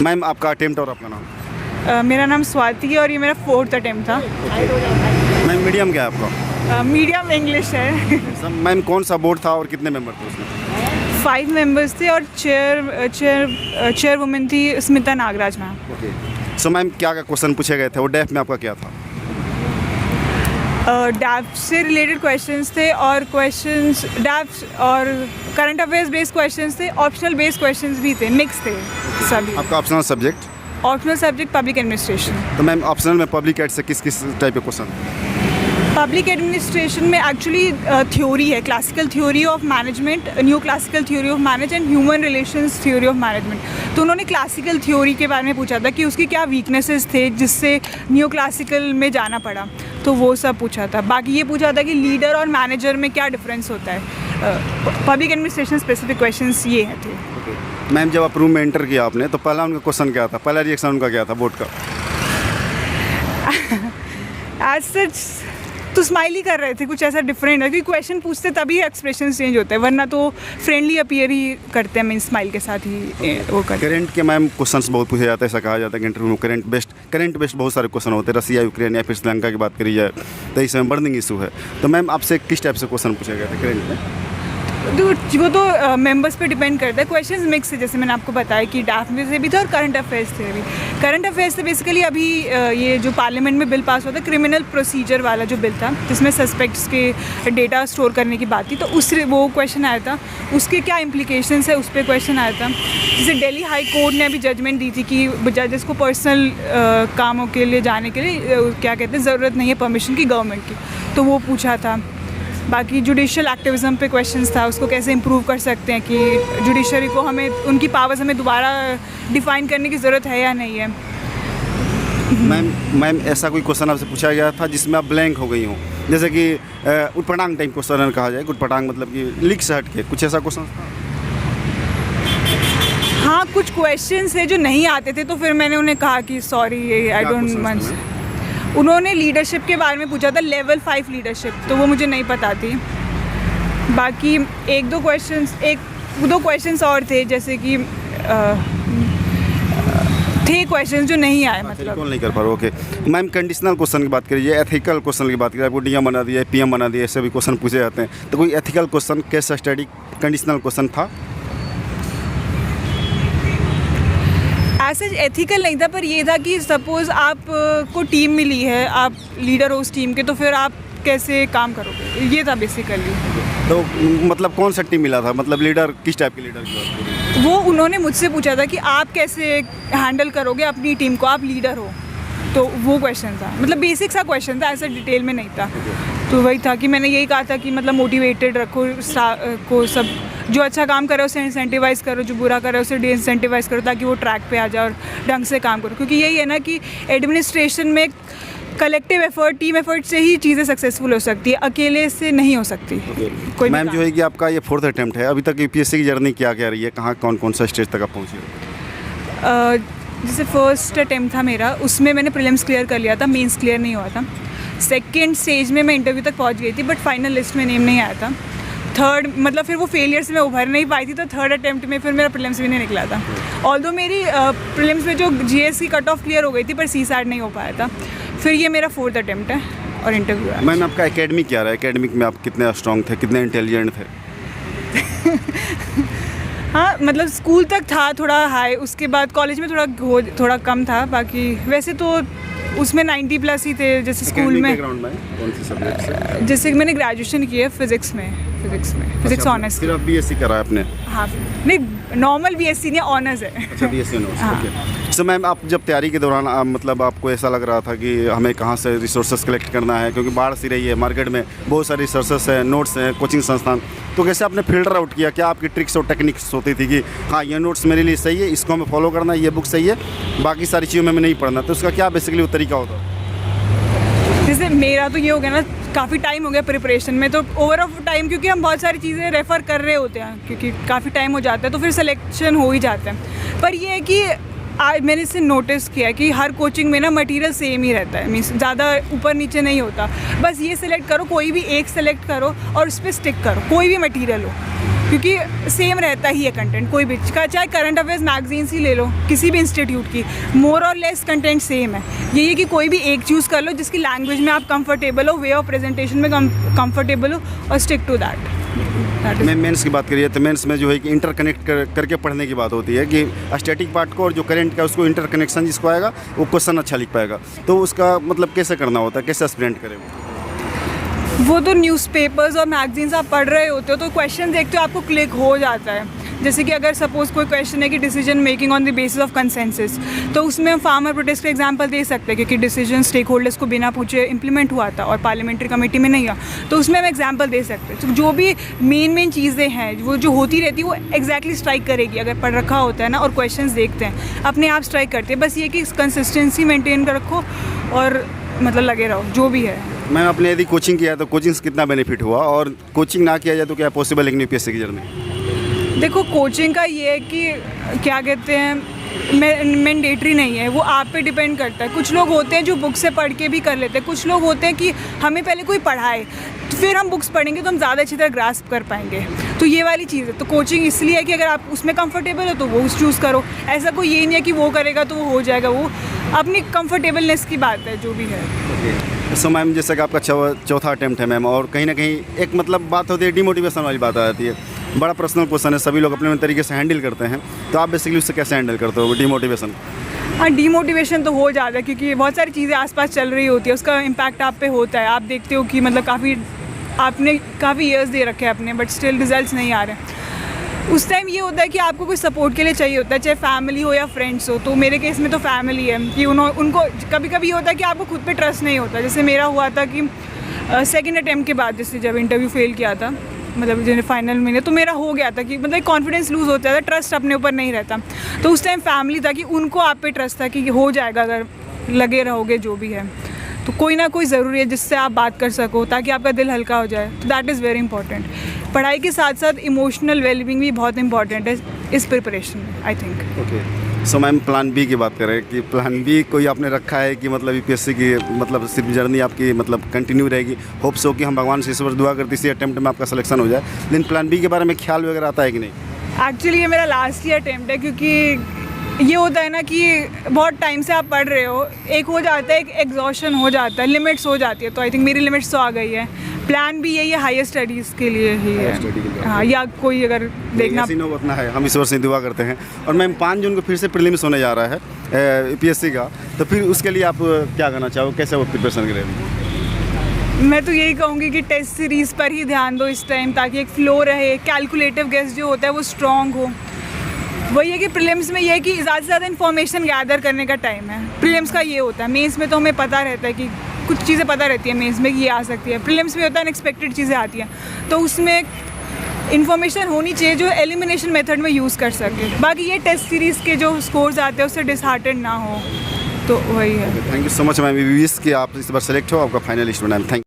Ma'am आपका attempt और आपका नाम? मेरा नाम स्वाति है और ये मेरा 4th अटेम्प्ट था। मैम मीडियम क्या है आपका? मीडियम इंग्लिश है। मैम कौन सा बोर्ड था और कितने मेंबर थे उसमें? 5 मेंबर्स थे और चेयर वुमेन थी Smita Nagaraj ma'am. Okay, so ma'am क्या क्या क्वेश्चन पूछे गए थे और डेफ में आपका क्या था? डैप से रिलेटेड क्वेश्चंस थे और क्वेश्चंस डैप और करंट अफेयर्स बेस्ड क्वेश्चंस थे, ऑप्शनल बेस्ड क्वेश्चंस भी थे, मिक्स थे सभी। आपका optional subject? Optional subject public administration. तो मैम ऑप्शनल में पब्लिक एड से किस किस टाइप के क्वेश्चन? पब्लिक एडमिनिस्ट्रेशन में एक्चुअली थ्योरी है, classical theory of management, new classical theory of management, human relations theory of management. तो उन्होंने क्लासिकल थ्योरी के बारे में पूछा था कि उसकी क्या वीकनेसेस थे जिससे न्यू क्लासिकल में जाना पड़ा, तो वो सब पूछा था। बाकी ये पूछा था कि लीडर और मैनेजर में क्या डिफरेंस होता है। पब्लिक एडमिनिस्ट्रेशन स्पेसिफिक क्वेश्चंस ये हैं थे। मैम जब आप रूम में एंटर किया आपने तो पहला उनका क्वेश्चन क्या था, पहला रिएक्शन उनका क्या था बोर्ड का? एज सच तो स्माइल ही कर रहे थे, कुछ ऐसा डिफरेंट है क्योंकि क्वेश्चन पूछते तभी एक्सप्रेशन चेंज होते हैं, वरना तो फ्रेंडली अपीयर ही करते हैं, मीन स्माइल के साथ ही वो करते हैं। करंट के मैम क्वेश्चंस बहुत पूछे जाते हैं, ऐसा कहा जाता है कि इंटरव्यू में करंट बेस्ड बहुत सारे क्वेश्चन होते हैं। रसिया, यूक्रेन या फिर श्रीलंका की बात करी जाए तो इस समय बर्निंग इशू है। तो मैम आपसे किस टाइप से क्वेश्चन पूछे गए थे करंट में? वो तो मेंबर्स पे डिपेंड करता है। क्वेश्चंस मिक्स है, जैसे मैंने आपको बताया कि डाफ में से भी था और करंट अफेयर्स से भी। करंट अफेयर्स से बेसिकली अभी ये जो पार्लियामेंट में बिल पास हुआ था, क्रिमिनल प्रोसीजर वाला जो बिल था जिसमें सस्पेक्ट्स के डेटा स्टोर करने की बात थी, तो उससे वो क्वेश्चन आया था, उसके क्या इम्प्लीकेशंस है उस पर क्वेश्चन आया था। जैसे दिल्ली हाई कोर्ट ने अभी जजमेंट दी थी कि जजेस को पर्सनल कामों के लिए जाने के लिए क्या कहते हैं ज़रूरत नहीं है परमिशन की गवर्नमेंट की, तो वो पूछा था। बाकी जुडिशियल एक्टिविज़म पे क्वेश्चंस था, उसको कैसे इम्प्रूव कर सकते हैं कि जुडिशरी को हमें उनकी पावर्स हमें दोबारा डिफ़ाइन करने की ज़रूरत है या नहीं है। मैम ऐसा कोई क्वेश्चन आपसे पूछा गया था जिसमें आप ब्लैंक हो गई हो, जैसे कि उटपटांग टाइप क्वेश्चन कहा जाए, उटपटांग मतलब कि लीक से हट के कुछ ऐसा क्वेश्चन था? हाँ, कुछ क्वेश्चंस है जो नहीं आते थे तो फिर मैंने उन्हें कहा कि सॉरी आई डोंट मंच। उन्होंने लीडरशिप के बारे में पूछा था, लेवल 5 लीडरशिप, तो वो मुझे नहीं पता थी। बाकी एक दो क्वेश्चंस और थे, जैसे कि थे क्वेश्चंस जो नहीं आए, मतलब कौन नहीं कर पा रहा। ओके मैम, कंडीशनल क्वेश्चन की बात करिए, एथिकल क्वेश्चन की बात करिए, आपको डीएम बना दिया, पीएम बना दिया, ऐसे भी क्वेश्चन पूछे जाते हैं, तो कोई ethical question, case study, conditional question था? ऐसे एथिकल नहीं था, पर ये था कि सपोज़ आप को टीम मिली है, आप लीडर हो उस टीम के, तो फिर आप कैसे काम करोगे, ये था बेसिकली। तो मतलब कौन सा टीम मिला था, मतलब लीडर किस टाइप के लीडर की बात करिए? वो उन्होंने मुझसे पूछा था कि आप कैसे हैंडल करोगे अपनी टीम को, आप लीडर हो, तो वो क्वेश्चन था, मतलब बेसिक सा क्वेश्चन था, ऐसा डिटेल में नहीं था। तो वही था कि मैंने यही कहा था कि मतलब मोटिवेटेड रखो को, सब जो अच्छा काम करे उसे इंसेंटिवाइज़ करो, जो बुरा करे उसे डिसइंसेंटिवाइज़ करो, ताकि वो ट्रैक पे आ जाए और ढंग से काम करो। क्योंकि यही है ना कि एडमिनिस्ट्रेशन में कलेक्टिव एफर्ट, टीम एफर्ट से ही चीज़ें सक्सेसफुल हो सकती है, अकेले से नहीं हो सकती। कोई मैम जो है कि आपका ये 4th अटेम्प्ट है, अभी तक यूपीएससी की जर्नी क्या क्या रही है, कहाँ कौन सा स्टेज तक आप पहुँची हो? जैसे फर्स्ट अटेम्प्ट था मेरा, उसमें मैंने प्रीलिम्स क्लियर कर लिया था, मेंस क्लियर नहीं हुआ था। सेकेंड स्टेज में मैं इंटरव्यू तक पहुंच गई थी, बट फाइनल लिस्ट में नेम नहीं आया था। थर्ड मतलब फिर वो फेलियर से मैं उभर नहीं पाई थी, तो थर्ड अटेम्प्ट में फिर मेरा प्रीलिम्स भी नहीं निकला था। ऑल्दो मेरी प्रीलिम्स में जो जीएस की कट ऑफ क्लियर हो गई थी, पर सीसैट नहीं हो पाया था। फिर ये मेरा 4th अटेम्प्ट है और इंटरव्यू है। मैम आपका एकेडमिक क्या रहा है, एकेडमिक में आप कितने स्ट्रॉन्ग थे, कितने इंटेलिजेंट थे? हाँ, मतलब स्कूल तक था थोड़ा हाई, उसके बाद कॉलेज में थोड़ा कम था। बाकी वैसे तो उसमें 90+ ही थे, जैसे स्कूल में। कौन सी सब्जेक्ट से? जैसे कि मैंने ग्रेजुएशन की है फिज़िक्स में ऑनर्स। फिर आप बीएससी करा है आपने? हाँ, नहीं नॉर्मल बीएससी नहीं, ऑनर्स है। अच्छा, BSc honours. Okay. So ma'am आप जब तैयारी के दौरान मतलब आपको ऐसा लग रहा था कि हमें कहाँ से रिसोर्सेज कलेक्ट करना है, क्योंकि बाढ़ सी रही है, मार्केट में बहुत सारे रिसोर्सेज हैं, नोट्स हैं, कोचिंग संस्थान, तो कैसे आपने फिल्टर आउट किया? क्या आपकी ट्रिक्स और टेक्निक्स होती थी कि हाँ ये नोट्स मेरे लिए सही है, इसको हमें फॉलो करना है, ये बुक सही है, बाकी सारी चीज़ों में हमें नहीं पढ़ना, तो उसका क्या बेसिकली वो तरीका होता? जैसे मेरा तो ये हो गया ना, काफ़ी टाइम हो गया प्रिपरेशन में, तो ओवर ऑफ टाइम क्योंकि हम बहुत सारी चीज़ें रेफ़र कर रहे होते हैं, क्योंकि काफ़ी टाइम हो जाता है, तो फिर सिलेक्शन हो ही जाता है। पर ये है कि आज मैंने इसे नोटिस किया कि हर कोचिंग में ना मटेरियल सेम ही रहता है, मीन्स ज़्यादा ऊपर नीचे नहीं होता। बस ये सिलेक्ट करो, कोई भी एक सिलेक्ट करो और उस पर स्टिक करो, कोई भी मटेरियल हो, क्योंकि सेम रहता ही है कंटेंट, कोई भी चाहे करंट अफेयर्स मैगजीन्स ही ले लो किसी भी इंस्टीट्यूट की, मोर और लेस कंटेंट सेम है। यही है कि कोई भी एक चूज़ कर लो जिसकी लैंग्वेज में आप कंफर्टेबल हो, वे ऑफ प्रेजेंटेशन में कंफर्टेबल हो, और स्टिक टू दैट। मैं मेंस की बात करिए तो मेंस में जो है कि इंटरकनेक्ट करके पढ़ने की बात होती है कि स्टैटिक पार्ट को और जो करंट का उसको इंटरकनेक्शन जिसको आएगा वो क्वेश्चन अच्छा लिख पाएगा। तो उसका मतलब कैसे करना होता है, कैसे एस्पिरेंट करें वो तो न्यूज़पेपर्स और मैगजीन्स आप पढ़ रहे होते हो तो क्वेश्चन देखते हो आपको क्लिक हो जाता है। जैसे कि अगर सपोज़ कोई क्वेश्चन है कि decision making on the basis of consensus, तो उसमें हम फार्मर प्रोटेस्ट का एग्जांपल दे सकते हैं क्योंकि डिसीजन स्टेक होल्डर्स को बिना पूछे इंप्लीमेंट हुआ था और पार्लियामेंट्री कमेटी में नहीं हुआ, तो उसमें हम एग्जांपल दे सकते हैं। तो जो भी मेन चीज़ें हैं वो जो होती रहती है वो एग्जैक्टली स्ट्राइक करेगी अगर पढ़ रखा होता है ना, और क्वेश्चन देखते हैं अपने आप स्ट्राइक करते हैं। बस ये कि कंसिस्टेंसी मेनटेन कर रखो और मतलब लगे रहो जो भी है। मैम आपने यदि कोचिंग किया तो कोचिंग से कितना बेनिफिट हुआ, और कोचिंग ना किया जाए तो क्या पॉसिबल है यूपीएससी की जर्नी? देखो कोचिंग का ये है कि क्या कहते हैं मैंडेटरी नहीं है, वो आप पे डिपेंड करता है। कुछ लोग होते हैं जो बुक से पढ़ के भी कर लेते हैं, कुछ लोग होते हैं कि हमें पहले कोई पढ़ाए तो फिर हम बुक्स पढ़ेंगे तो हम ज़्यादा अच्छी तरह ग्रास्प कर पाएंगे। तो ये वाली चीज़ है। तो कोचिंग इसलिए है कि अगर आप उसमें कंफर्टेबल हो तो वो चूज़ करो, ऐसा कोई ये नहीं है कि वो करेगा तो वो हो जाएगा, वो अपनी कंफर्टेबलनेस की बात है जो भी है। सो मैम जैसा कि आपका चौथा अटेम्प्ट है मैम, और कहीं ना कहीं एक मतलब बात होती है डिमोटिवेशन वाली बात आ जाती है। बड़ा पर्सनल क्वेश्चन है, सभी लोग अपने अपने तरीके से हैंडल करते हैं, तो आप बेसिकली उससे कैसे हैंडल करते हो डिमोटिवेशन? हाँ, डिमोटिवेशन तो हो जाता है क्योंकि बहुत सारी चीज़ें आसपास चल रही होती है, उसका इम्पैक्ट आप पे होता है। आप देखते हो कि मतलब आपने काफ़ी ईयर्स दे रखे हैं अपने, बट स्टिल रिजल्ट्स नहीं आ रहे। उस टाइम ये होता है कि आपको कोई सपोर्ट के लिए चाहिए होता है, चाहे फैमिली हो या फ्रेंड्स हो। तो मेरे केस में तो फैमिली है कि उनको कभी कभी ये होता है कि आपको खुद पे ट्रस्ट नहीं होता। जैसे मेरा हुआ था कि सेकंड अटेम्प्ट के बाद, जैसे जब इंटरव्यू फेल किया था, मतलब जो फाइनल में, तो मेरा हो गया था कि मतलब कॉन्फिडेंस लूज़ हो जाता था, ट्रस्ट अपने ऊपर नहीं रहता। तो उस टाइम फैमिली था कि उनको आप पे ट्रस्ट था कि हो जाएगा अगर लगे रहोगे जो भी है। तो कोई ना कोई ज़रूरी है जिससे आप बात कर सको ताकि आपका दिल हल्का हो जाए। तो दैट इज़ वेरी इंपॉर्टेंट। पढ़ाई के साथ साथ इमोशनल वेलबींग भी बहुत इंपॉर्टेंट है इस प्रिपरेशन में, I think. Okay, so ma'am plan B की बात करें कि प्लान बी कोई आपने रखा है कि मतलब यूपीएससी की मतलब सिर्फ जर्नी आपकी मतलब कंटिन्यू रहेगी? होप्स हो कि हम भगवान से इस वर्ष दुआ करते इसी अटेम्प्ट में आपका सिलेक्शन हो जाए, लेकिन प्लान बी के बारे में ख्याल वगैरह आता है कि नहीं? एक्चुअली ये मेरा लास्ट ईयर अटेम्प्ट है क्योंकि ये होता है ना कि बहुत टाइम से आप पढ़ रहे हो, एक हो जाता है, एक एग्जॉशन हो जाता है, लिमिट्स हो जाती है। तो आई थिंक मेरी लिमिट्स तो आ गई है। प्लान भी यही है, हायर स्टडीज़ के लिए ही है। हाँ, या कोई अगर देखना उतना है, हम इस वर्ष दुआ करते हैं। और मैम 5 जून को फिर से प्रीलिम्स होने जा रहा है यूपीएससी का, तो फिर उसके लिए आप क्या करना चाहोगे, कैसे वो प्रिपरेशन करेंगे? मैं तो यही कहूँगी कि टेस्ट सीरीज़ पर ही ध्यान दो इस टाइम, ताकि एक फ़्लो रहे, कैलकुलेटिव गेस जो होता है वो स्ट्रॉन्ग हो। वही है कि प्रीलिम्स में ये है कि ज़्यादा से ज़्यादा इन्फॉर्मेशन गैदर करने का टाइम है। प्रीलिम्स का ये होता है, मेंस में तो हमें पता रहता है कि कुछ चीज़ें पता रहती है मेंस में कि ये आ सकती है। प्रीलिम्स में होता है अनएक्सपेक्टेड चीज़ें आती हैं, तो उसमें इन्फॉर्मेशन होनी चाहिए जो एलिमिनेशन मेथड में यूज़ कर सके। बाकी ये टेस्ट सीरीज़ के जो स्कोर्स आते हैं उससे डिसहार्टेड ना हो, तो वही है। Thank you so much ma'am, wish कि आप इस बार सेलेक्ट हो, आपका फाइनलिस्ट बनाएं। थैंक